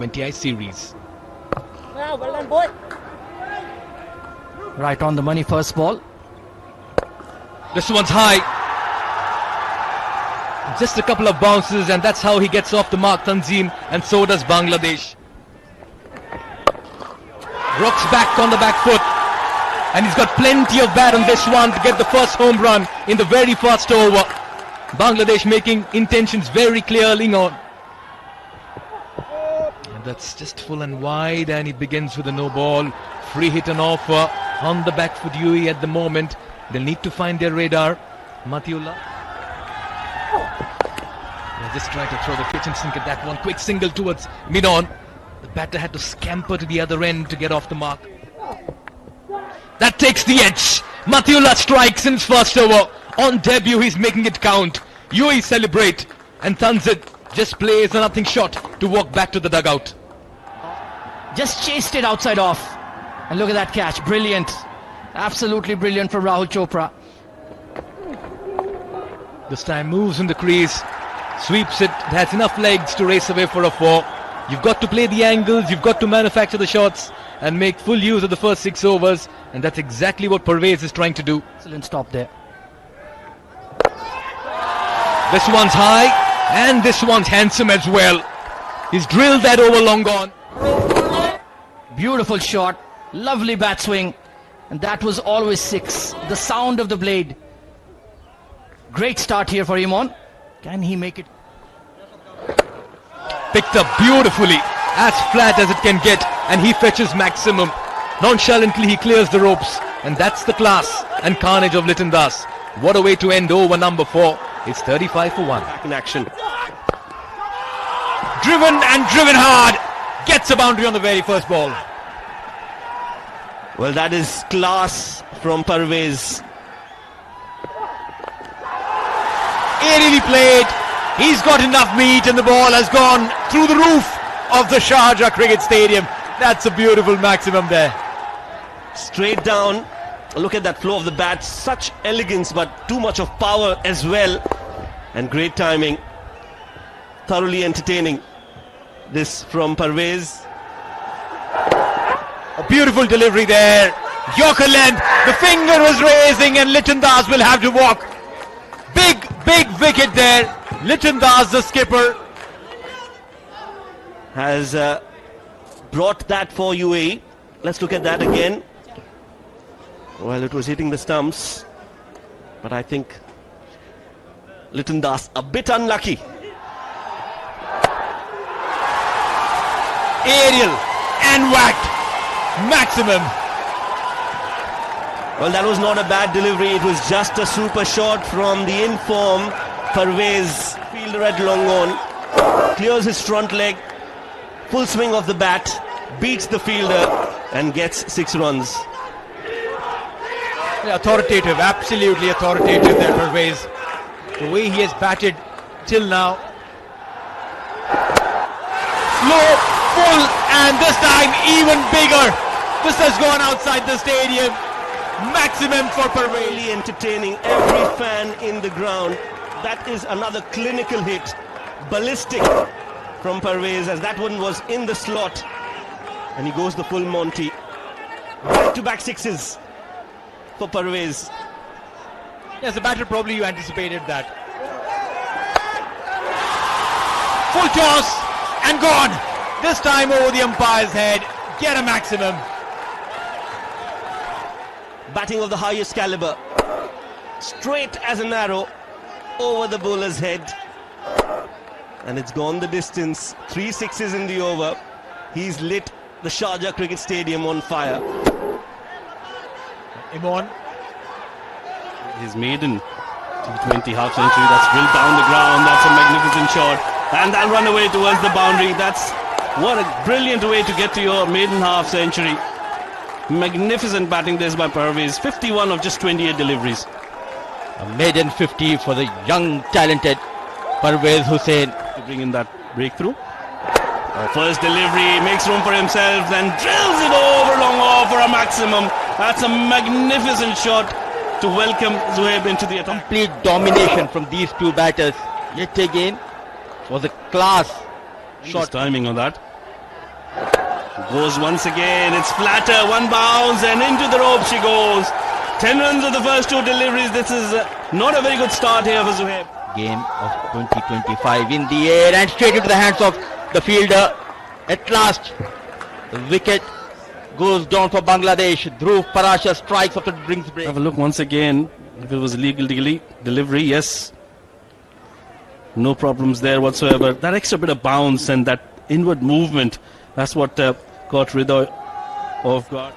20i series. Well done, boy. Right on the money first ball. This one's high. Just a couple of bounces and that's how he gets off the mark, Tanzim, and so does Bangladesh. Rooks back on the back foot. And he's got plenty of bat on this one to get the first home run in the very first over. Bangladesh making intentions very clearly on. And that's just full and wide, and he begins with a no ball. Free hit and offer on the back foot UAE at the moment. They'll need to find their radar. Matiullah. They'll just try to throw the kitchen sink at that one. Quick single towards mid-on. The batter had to scamper to the other end to get off the mark. That takes the edge. Matiullah strikes in his first over. On debut, he's making it count. UAE celebrate. And Tanzim just plays a nothing shot to walk back to the dugout. Just chased it outside off. And look at that catch. Brilliant. Absolutely brilliant from Rahul Chopra. This time moves in the crease. Sweeps it. It has enough legs to race away for a 4. You've got to play the angles. You've got to manufacture the shots and make full use of the first 6 overs. And that's exactly what Parvez is trying to do. Excellent stop there. This one's high and this one's handsome as well. He's drilled that over long gone. Beautiful shot. Lovely bat swing. And that was always 6. The sound of the blade. Great start here for Imon. Can he make it? Picked up beautifully, as flat as it can get, and he fetches maximum. Nonchalantly he clears the ropes, and that's the class and carnage of Liton Das. What a way to end over number 4. It's 35 for 1. Back in action. Driven and driven hard. Gets a boundary on the very first ball. Well, that is class from Parvez. Aerially played. He's got enough meat and the ball has gone through the roof of the Sharjah Cricket Stadium. That's a beautiful maximum there. Straight down. Look at that flow of the bat. Such elegance, but too much of power as well. And great timing. Thoroughly entertaining. This from Parvez. A beautiful delivery there. Yorker length. The finger was raising and Liton Das will have to walk. Big wicket there. Liton Das, the skipper, has brought that for UAE. Let's look at that again. Well, it was hitting the stumps, but I think Liton Das a bit unlucky. aerial and whacked. Maximum. Well, that was not a bad delivery. It was just a super shot from the in-form Parvez. Fielder at long on. Clears his front leg. Full swing of the bat. Beats the fielder and gets 6 runs. Authoritative, absolutely authoritative there, Parvez. The way he has batted till now. Slow, full, and this time even bigger. This has gone outside the stadium. Maximum for Parvez. Really entertaining every fan in the ground. That is another clinical hit. Ballistic from Parvez, as that one was in the slot. And he goes the full Monty. Back-to-back 6s for Parvez. As a batter, probably you anticipated that. Full toss and gone. This time over the umpire's head. Get a maximum. Batting of the highest caliber. Straight as an arrow over the bowler's head. And it's gone the distance. 3 6s in the over. He's lit the Sharjah Cricket Stadium on fire. Imon. His maiden T20 half century. That's drilled down the ground. That's a magnificent shot. And that'll run away towards the boundary. That's what a brilliant way to get to your maiden half century. Magnificent batting this by Parvez. 51 of just 28 deliveries. A maiden 50 for the young, talented Parvez Hussain. To bring in that breakthrough. First delivery, makes room for himself, then drills it over long off for a maximum. That's a magnificent shot to welcome Zohaib into the attack. Complete domination from these two batters. Yet again, was a class Short timing on that. Goes once again. It's flatter. One bounce and into the rope she goes. 10 runs of the first 2 deliveries. This is not a very good start here for Zohaib. Game of 2025 in the air and straight into the hands of the fielder. At last, the wicket goes down for Bangladesh. Dhruv Parashar strikes after brings break. Have a look once again. If it was a legal delivery, yes. No problems there whatsoever. That extra bit of bounce and that inward movement, that's what caught Hriday off guard.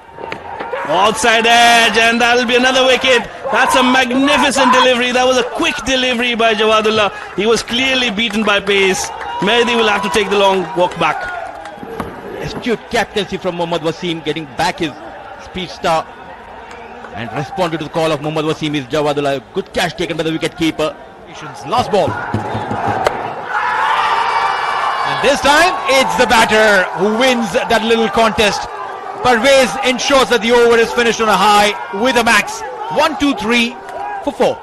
Outside edge, and that'll be another wicket. That's a magnificent delivery. That was a quick delivery by Jawadullah. He was clearly beaten by pace. Mehdi will have to take the long walk back. Astute captaincy from Mohammad Wasim, getting back his speed star and responded to the call of Mohammad Wasim is Jawadullah. Good catch taken by the wicket keeper. Last ball. And this time it's the batter who wins that little contest. Parvez ensures that the over is finished on a high with a max 1, 2, 3 for 4.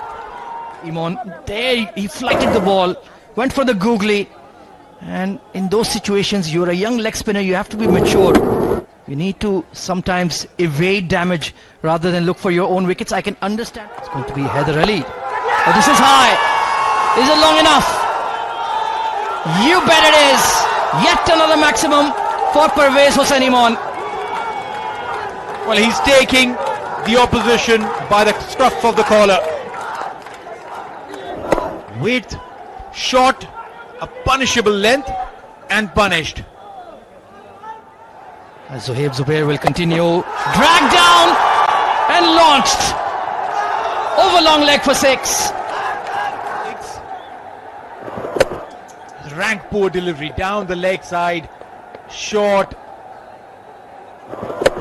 Imon, there he flighted the ball, went for the googly, and in those situations you're a young leg spinner, you have to be mature. You need to sometimes evade damage rather than look for your own wickets. I can understand. It's going to be Haider Ali. Oh, this is high. Is it long enough? You bet it is. Yet another maximum for Parvez Hossain Imon. Well, he's taking the opposition by the scruff of the collar. Width, short, a punishable length, and punished. As Zohaib Zubair will continue. Dragged down and launched. Over long leg for 6. Rank poor delivery down the leg side, short,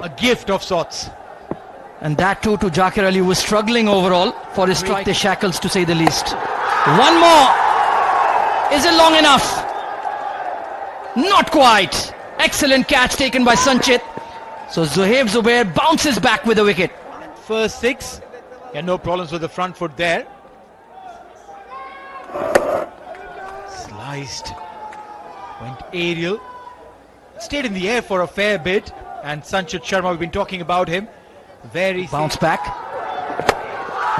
a gift of sorts. And that too to Zakir Ali, who was struggling overall for his strike. The shackles, to say the least. One more. Is it long enough? Not quite. Excellent catch taken by Sanchit. So Zohaib Zubair bounces back with a wicket. First 6, and no problems with the front foot there. Sliced, went aerial, stayed in the air for a fair bit, and Sanchit Sharma, we've been talking about him. Very bounce back.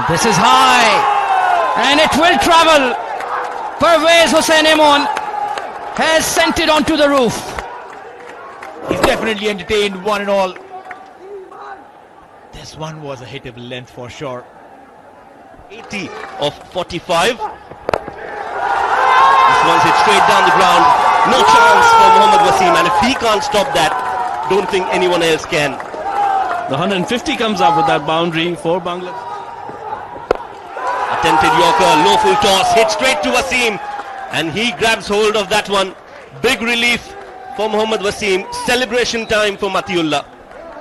This is high, and it will travel. Parvez Hossain Imon has sent it onto the roof. He's definitely entertained one and all. This one was a hittable length for sure. 80 of 45. This one's hit straight down the ground. No chance for Mohammad Wasim, and if he can't stop that, don't think anyone else can. The 150 comes up with that boundary for Bangladesh. Attempted Yorker, low full toss, hit straight to Wasim, and he grabs hold of that one. Big relief for Mohammad Wasim. Celebration time for Matiullah.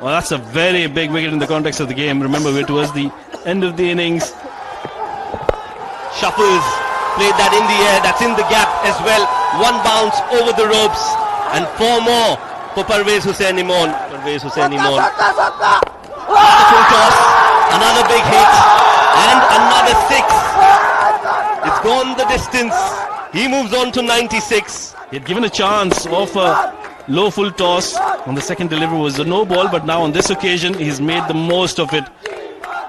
Well, that's a very big wicket in the context of the game. Remember, we're towards the end of the innings. Shuffles, played that in the air, that's in the gap as well. One bounce over the ropes, and 4 more for Parvez Hossain Imon. Parvez Hossain Imon. Full toss, another big hit, and another 6. It's gone the distance. He moves on to 96. He had given a chance of a low full toss. On the second delivery was a no ball, but now on this occasion he's made the most of it.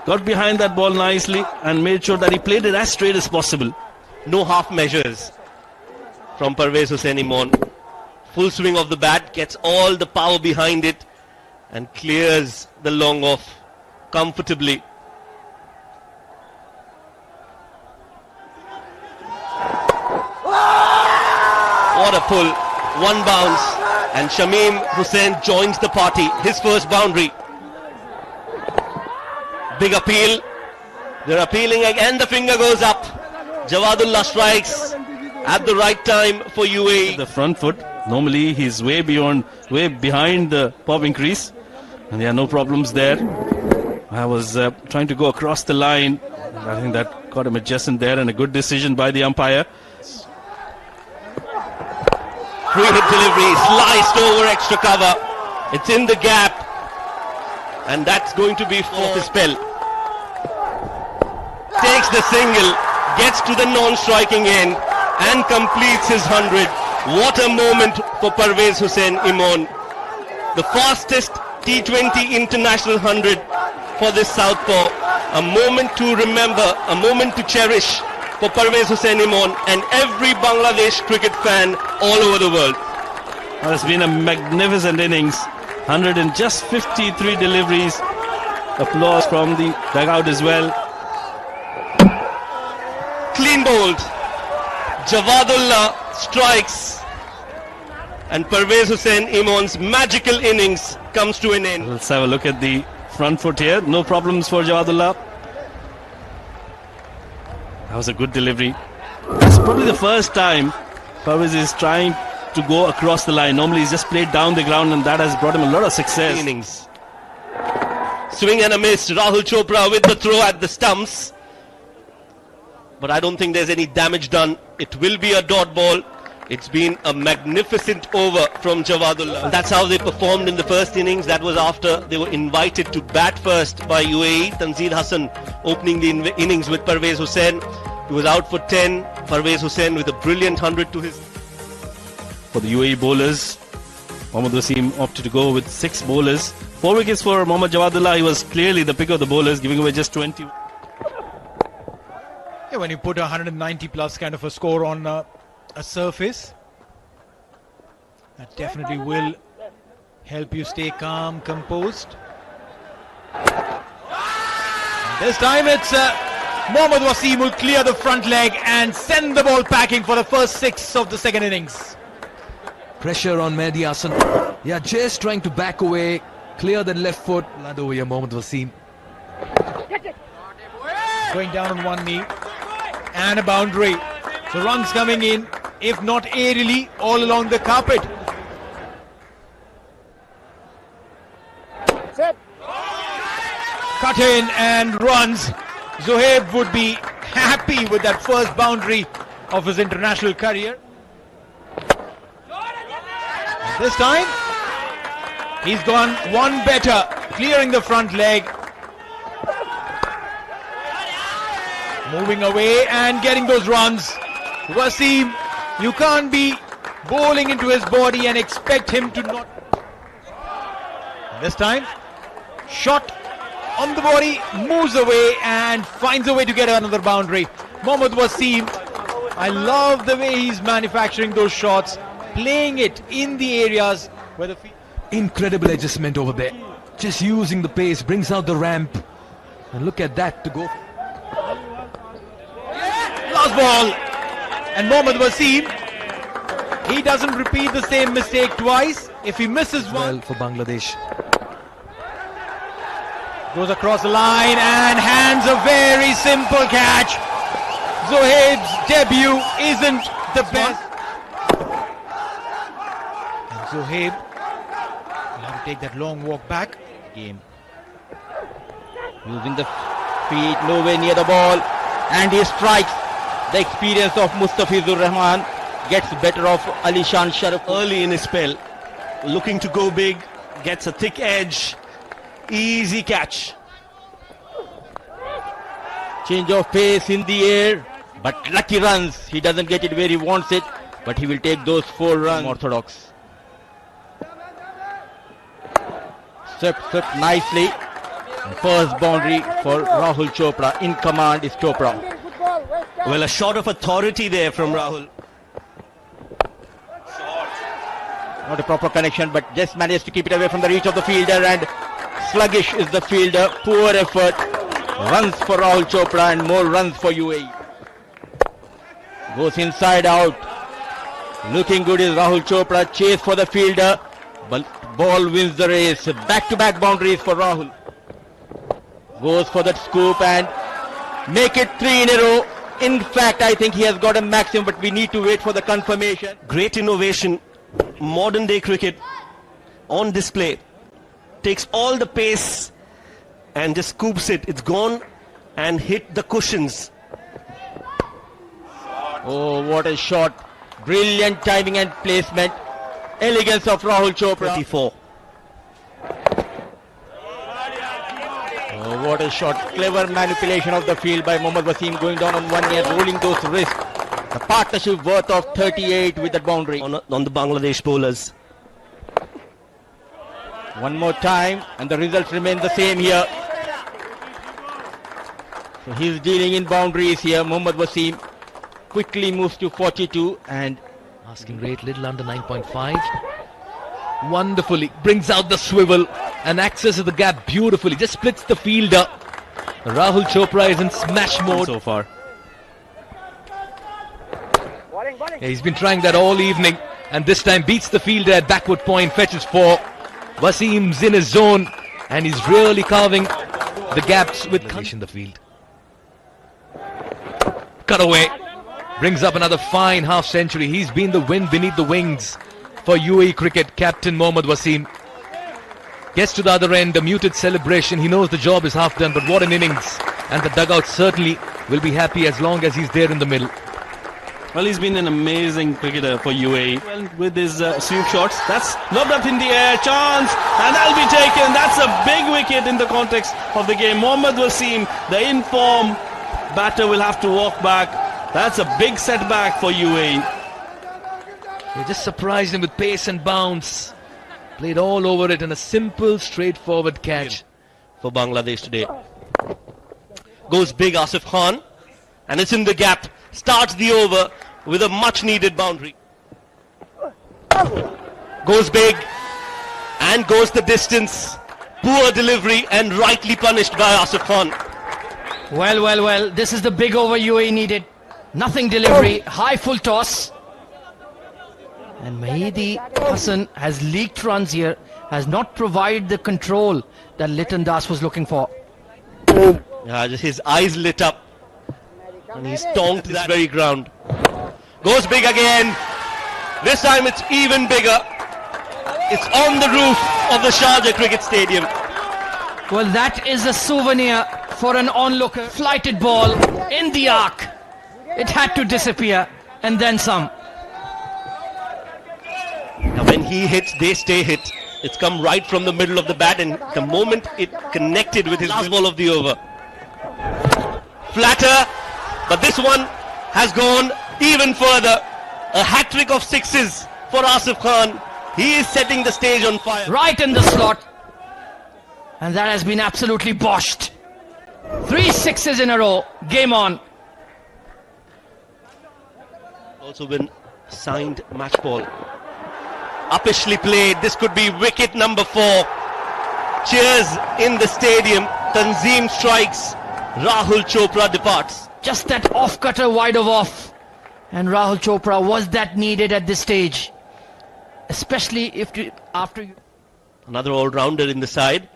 Got behind that ball nicely and made sure that he played it as straight as possible. No half measures from Parvez Hossain Imon. Full swing of the bat, gets all the power behind it and clears the long off comfortably. What a pull, one bounce, and Shamim Hussain joins the party, his first boundary. Big appeal, they're appealing again, the finger goes up. Jawadullah strikes at the right time for UAE. The front foot, normally he's way behind the popping crease, and there are no problems there. I was trying to go across the line. I think that caught him adjacent there, and a good decision by the umpire. Free hit delivery, sliced over extra cover. It's in the gap, and that's going to be for the spell. Takes the single, gets to the non-striking end, and completes his 100. What a moment for Parvez Hossain Imon. the fastest T20 international 100 for this southpaw. A moment to remember, a moment to cherish for Parvez Hussain Imon and every Bangladesh cricket fan all over the world. Well, it's been a magnificent innings. 100 and just 53 deliveries. Applause from the dugout as well. Clean bowled. Javadullah strikes. And Parvez Hussain Imon's magical innings comes to an end. Let's have a look at the front foot here. No problems for Javadullah. That was a good delivery. It's probably the first time Parvez is trying to go across the line. Normally he's just played down the ground, and that has brought him a lot of success. Innings. Swing and a miss. Rahul Chopra with the throw at the stumps. But I don't think there's any damage done. It will be a dot ball. It's been a magnificent over from Javadullah. That's how they performed in the first innings. That was after they were invited to bat first by UAE. Tanzeel Hassan opening the innings with Parvez Hussain. He was out for 10. Parvez Hussain with a brilliant 100 to his... For the UAE bowlers, Mohammad Wasim opted to go with 6 bowlers. 4 wickets for Mohammad Javadullah. He was clearly the pick of the bowlers, giving away just 20. Yeah, when you put a 190 plus kind of a score on a surface, that definitely will help you stay calm, composed. And this time it's Mohammad Wasim will clear the front leg and send the ball packing for the first 6 of the second innings. Pressure on Mehdi Hasan. Yeah, just trying to back away, clear the left foot. Lad over here, Mohammad Wasim. Going down on one knee. And a boundary. So runs coming in, if not aerially, all along the carpet. Set. Cut in and runs. Zohaib would be happy with that first boundary of his international career. This time, he's gone one better, clearing the front leg. Moving away and getting those runs. Wasim, you can't be bowling into his body and expect him to not. This time, shot on the body, moves away and finds a way to get another boundary. Mohammad Wasim, I love the way he's manufacturing those shots, playing it in the areas where the field. Incredible adjustment over there. Just using the pace, brings out the ramp. And look at that to go. Last ball. And Mohammad Wasim, he doesn't repeat the same mistake twice. If he misses one, Well for Bangladesh. goes across the line and hands a very simple catch. Zohaib's debut isn't the best. And Zohaib will have to take that long walk back. Game. Using the feet, nowhere near the ball, and he strikes. The experience of Mustafizur Rahman gets better of Alishan Sharaf. Early in his spell, looking to go big, gets a thick edge, easy catch. Change of pace in the air, but lucky runs. He doesn't get it where he wants it, but he will take those 4 runs. Orthodox. Swept nicely. First boundary for Rahul Chopra. In command is Chopra. Well, a shot of authority there from Rahul. Not a proper connection, but just managed to keep it away from the reach of the fielder, and sluggish is the fielder. Poor effort. Runs for Rahul Chopra and more runs for UAE. Goes inside out. Looking good is Rahul Chopra. Chase for the fielder. But ball wins the race. Back-to-back boundaries for Rahul. Goes for that scoop and make it 3 in a row. In fact, I think he has got a maximum, but we need to wait for the confirmation. Great innovation. Modern day cricket on display. Takes all the pace and just scoops it. It's gone and hit the cushions. Oh, what a shot. Brilliant timing and placement. Elegance of Rahul Chopra. 34. Oh, what a shot. Clever manipulation of the field by Mohammad Wasim, going down on one knee, rolling those wrists. The partnership worth of 38 with that boundary. On the Bangladesh bowlers. One more time and the results remain the same here. So he's dealing in boundaries here. Mohammad Wasim quickly moves to 42 and Asking rate little under 9.5. Wonderfully brings out the swivel and accesses the gap beautifully. Just splits the fielder. Rahul Chopra is in smash mode so far. Yeah, he's been trying that all evening and this time beats the fielder at backward point, fetches 4. Wasim's in his zone and he's really carving the gaps with in the field. Cut away. Brings up another fine half century. He's been the wind beneath the wings for UAE cricket, captain Mohammad Wasim. Gets to the other end, a muted celebration. He knows the job is half done, but what an innings. And the dugout certainly will be happy as long as he's there in the middle. Well, he's been an amazing cricketer for UAE. Well, with his sweep shots, that's lobbed up in the air, chance, and that'll be taken. That's a big wicket in the context of the game. Mohammad Wasim, the in-form batter, will have to walk back. That's a big setback for UAE. They just surprised him with pace and bounce. Played all over it in a simple, straightforward catch. For Bangladesh today. Goes big Asif Khan. And it's in the gap. Starts the over with a much needed boundary. Goes big. And goes the distance. Poor delivery and rightly punished by Asif Khan. Well. This is the big over UAE needed. Nothing delivery. High full toss. And Mahidi Hassan has leaked runs here. Has not provided the control that Liton Das was looking for. Yeah, just his eyes lit up. And he's tonked this very ground. Goes big again. This time it's even bigger. It's on the roof of the Sharjah Cricket Stadium. Well, that is a souvenir for an onlooker. Flighted ball in the arc. It had to disappear and then some. Now when he hits, they stay hit. It's come right from the middle of the bat, and the moment it connected with his last ball of the over. Flatter, but this one has gone even further. A hat-trick of sixes for Asif Khan. He is setting the stage on fire. Right in the slot. And that has been absolutely boshed. 3 sixes in a row. Game on. Also been signed match ball. Uppishly played. This could be wicket number 4. Cheers in the stadium. Tanzim strikes. Rahul Chopra departs. Just that off-cutter wide of off. And Rahul Chopra, was that needed at this stage? Especially after you... Another all-rounder in the side.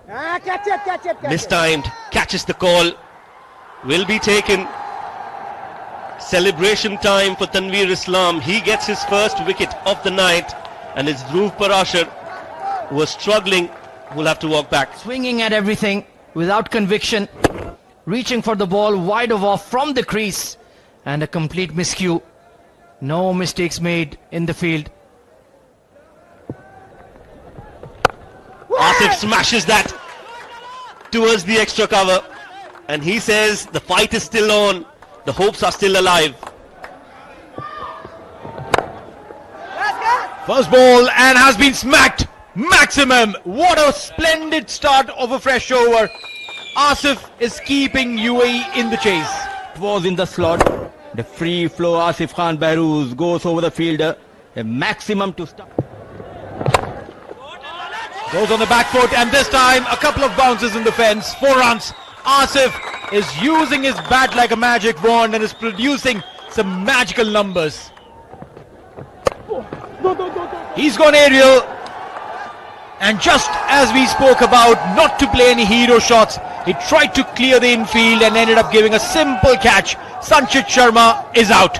Catch it. Mistimed. Catches the call. Will be taken. Celebration time for Tanveer Islam. He gets his first wicket of the night, and it's Dhruv Parashar, who was struggling, who will have to walk back. Swinging at everything without conviction, reaching for the ball wide of off from the crease, and a complete miscue. No mistakes made in the field. Asif smashes that towards the extra cover, and he says the fight is still on. The hopes are still alive. First ball and has been smacked. Maximum. What a splendid start of a fresh over. Asif is keeping UAE in the chase. it was in the slot. The free flow Asif Khan Behrooz goes over the fielder. A maximum to start. Goes on the back foot, and this time a couple of bounces in the fence. 4 runs. Asif is using his bat like a magic wand and is producing some magical numbers. He's gone aerial, and just as we spoke about not to play any hero shots, he tried to clear the infield and ended up giving a simple catch. Sanchit Sharma is out.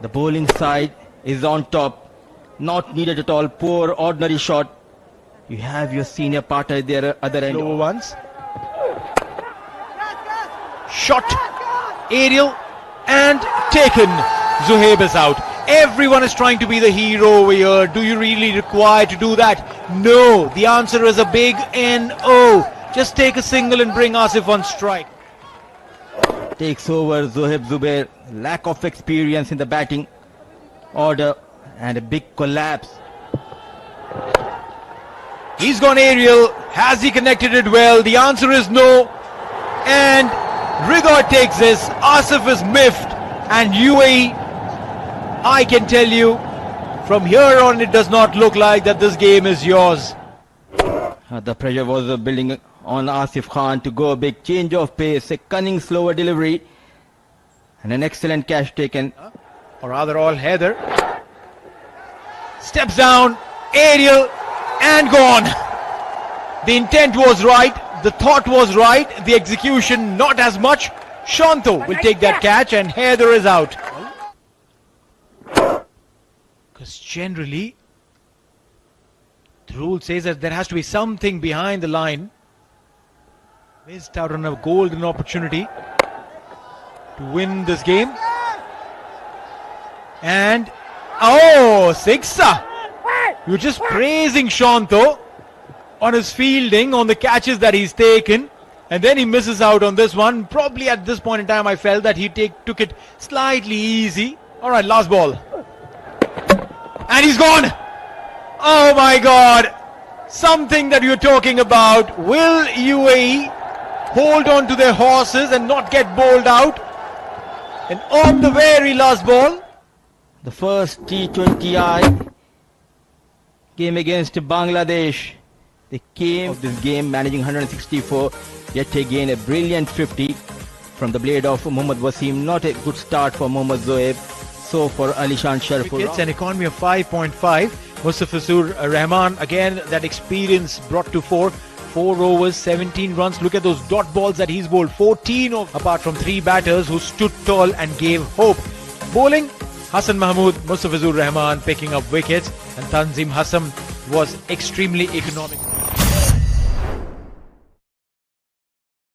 The bowling side is on top. Not needed at all. Poor ordinary shot. You have your senior partner there other end. Lower ones. Shot, aerial, and taken. Zuhaib is out. Everyone is trying to be the hero over here. Do you really require to do that? No. The answer is a big NO. Just take a single and bring Asif on strike. Takes over Zohaib Zubair. Lack of experience in the batting order and a big collapse. He's gone aerial. Has he connected it well? The answer is no. And Rigor takes this. Asif is miffed. And UAE, I can tell you, from here on it does not look like that this game is yours. The pressure was building on Asif Khan to go big. Change of pace, a cunning slower delivery, and an excellent catch taken. Or rather, all Heather. Steps down, aerial, and gone. The intent was right, the thought was right, the execution not as much. Shanto will take that catch, and Heather is out. Because generally, the rule says that there has to be something behind the line. Missed out on a golden opportunity to win this game. And oh, Siksa! You're just praising Shanto on his fielding, on the catches that he's taken, and then he misses out on this one. Probably at this point in time I felt that he took it slightly easy. Alright, last ball. And he's gone! Oh my God! Something that you're talking about. Will UAE hold on to their horses and not get bowled out? And on the very last ball, The first T20I game against Bangladesh. They came of this game managing 164. Yet again a brilliant 50 from the blade of Mohammad Wasim. Not a good start for Mohammad Zoeb. So for Alishan Sharful. It's an economy of 5.5. Mustafizur Rahman, again that experience brought to 4 overs, 17 runs. Look at those dot balls that he's bowled. 14 of, apart from 3 batters who stood tall and gave hope. Bowling, Hassan Mahmood, Mustafizur Rahman picking up wickets, and Tanzim Hassam was extremely economic.